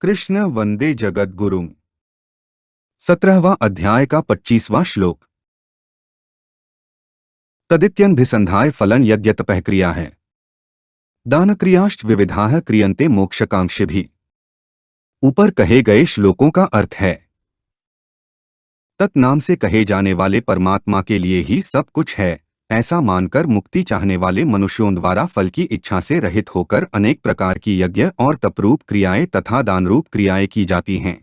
कृष्ण वंदे जगद्गुरुम्। 17वां अध्याय का 25वां श्लोक। तदित्यनभिसंधाय फलन यज्ञ तपः क्रिया है। दान क्रियाश्च विविधाः क्रियन्ते मोक्षकांक्षिभिः। ऊपर कहे गए श्लोकों का अर्थ है, तत् नाम से कहे जाने वाले परमात्मा के लिए ही सब कुछ है, ऐसा मानकर मुक्ति चाहने वाले मनुष्यों द्वारा फल की इच्छा से रहित होकर अनेक प्रकार की यज्ञ और तपरूप क्रियाएं तथा दानरूप क्रियाएं की जाती हैं।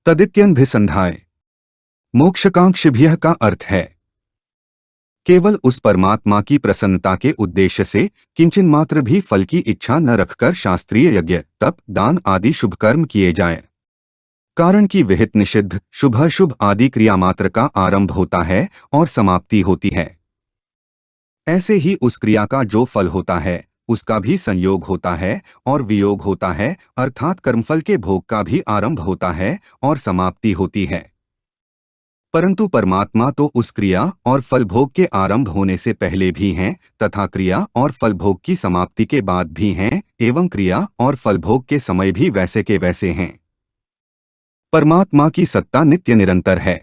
तदित्यनभिसंधाय मोक्षकांक्षिभ्यः का अर्थ है केवल उस परमात्मा की प्रसन्नता के उद्देश्य से किंचन मात्र भी फल की इच्छा न रखकर शास्त्रीय यज्ञ तप दान आदि शुभ कर्म किए जाएं। कारण कि विहित निषिद्ध शुभ शुभ आदि क्रिया मात्र का आरंभ होता है और समाप्ति होती है। ऐसे ही उस क्रिया का जो फल होता है उसका भी संयोग होता है और वियोग होता है, अर्थात कर्मफल के भोग का भी आरंभ होता है और समाप्ति होती है। परंतु परमात्मा तो उस क्रिया और फल भोग के आरंभ होने से पहले भी हैं तथा क्रिया और फल भोग की समाप्ति के बाद भी हैं एवं क्रिया और फल भोग के समय भी वैसे के वैसे हैं। परमात्मा की सत्ता नित्य निरंतर है।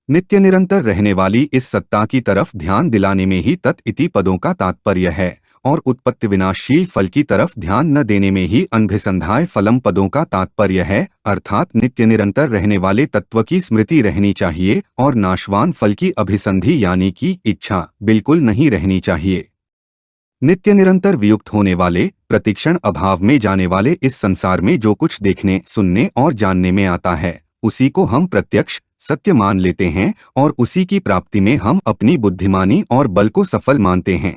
नित्य निरंतर रहने वाली इस सत्ता की तरफ ध्यान दिलाने में ही तत् इति पदों का तात्पर्य है और उत्पत्ति विनाशील फल की तरफ ध्यान न देने में ही अनभिसंधाय फलम पदों का तात्पर्य है, अर्थात नित्य निरंतर रहने वाले तत्व की स्मृति रहनी चाहिए और नाशवान फल की अभिसंधि यानी कि इच्छा बिल्कुल नहीं रहनी चाहिए। नित्य निरंतर वियुक्त होने वाले प्रतिक्षण अभाव में जाने वाले इस संसार में जो कुछ देखने सुनने और जानने में आता है उसी को हम प्रत्यक्ष सत्य मान लेते हैं और उसी की प्राप्ति में हम अपनी बुद्धिमानी और बल को सफल मानते हैं।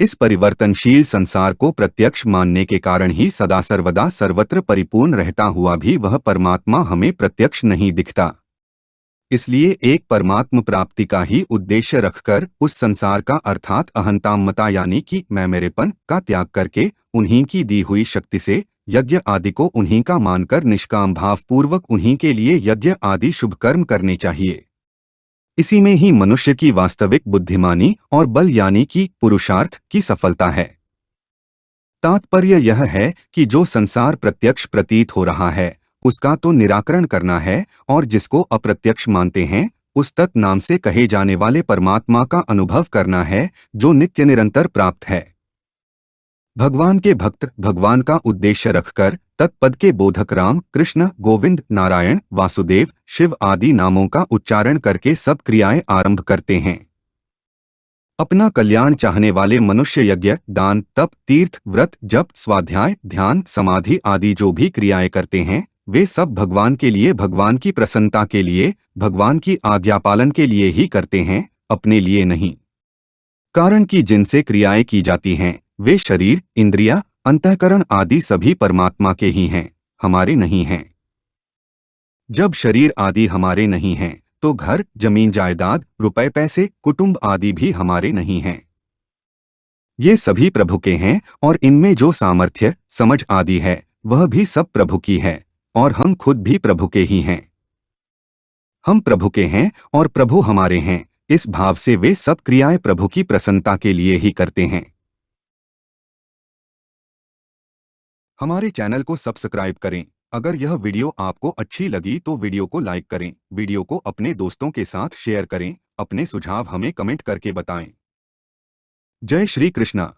इस परिवर्तनशील संसार को प्रत्यक्ष मानने के कारण ही सदा सर्वदा सर्वत्र परिपूर्ण रहता हुआ भी वह परमात्मा हमें प्रत्यक्ष नहीं दिखता। इसलिए एक परमात्म प्राप्ति का ही उद्देश्य रखकर उस संसार का अर्थात अहंतामता यानी कि मैं मेरेपन का त्याग करके उन्हीं की दी हुई शक्ति से यज्ञ आदि को उन्हीं का मानकर निष्काम भाव पूर्वक उन्हीं के लिए यज्ञ आदि शुभ कर्म करने चाहिए। इसी में ही मनुष्य की वास्तविक बुद्धिमानी और बल यानी कि पुरुषार्थ की सफलता है। तात्पर्य यह है कि जो संसार प्रत्यक्ष प्रतीत हो रहा है उसका तो निराकरण करना है और जिसको अप्रत्यक्ष मानते हैं उस तत् नाम से कहे जाने वाले परमात्मा का अनुभव करना है जो नित्य निरंतर प्राप्त है। भगवान के भक्त भगवान का उद्देश्य रखकर तत्पद के बोधक राम कृष्ण गोविंद नारायण वासुदेव शिव आदि नामों का उच्चारण करके सब क्रियाएं आरंभ करते हैं। अपना कल्याण चाहने वाले मनुष्य यज्ञ दान तप तीर्थ व्रत जप स्वाध्याय ध्यान समाधि आदि जो भी क्रियाएं करते हैं वे सब भगवान के लिए भगवान की प्रसन्नता के लिए भगवान की आज्ञा पालन के लिए ही करते हैं, अपने लिए नहीं। कारण कि जिनसे क्रियाएं की जाती हैं वे शरीर इंद्रिया अंतःकरण आदि सभी परमात्मा के ही हैं, हमारे नहीं हैं। जब शरीर आदि हमारे नहीं हैं तो घर जमीन जायदाद रुपए पैसे कुटुंब आदि भी हमारे नहीं हैं। ये सभी प्रभु के हैं और इनमें जो सामर्थ्य समझ आदि है वह भी सब प्रभु की है और हम खुद भी प्रभु के ही हैं। हम प्रभु के हैं और प्रभु हमारे हैं, इस भाव से वे सब क्रियाएं प्रभु की प्रसन्नता के लिए ही करते हैं। हमारे चैनल को सब्सक्राइब करें। अगर यह वीडियो आपको अच्छी लगी तो वीडियो को लाइक करें, वीडियो को अपने दोस्तों के साथ शेयर करें, अपने सुझाव हमें कमेंट करके बताएं। जय श्री कृष्णा।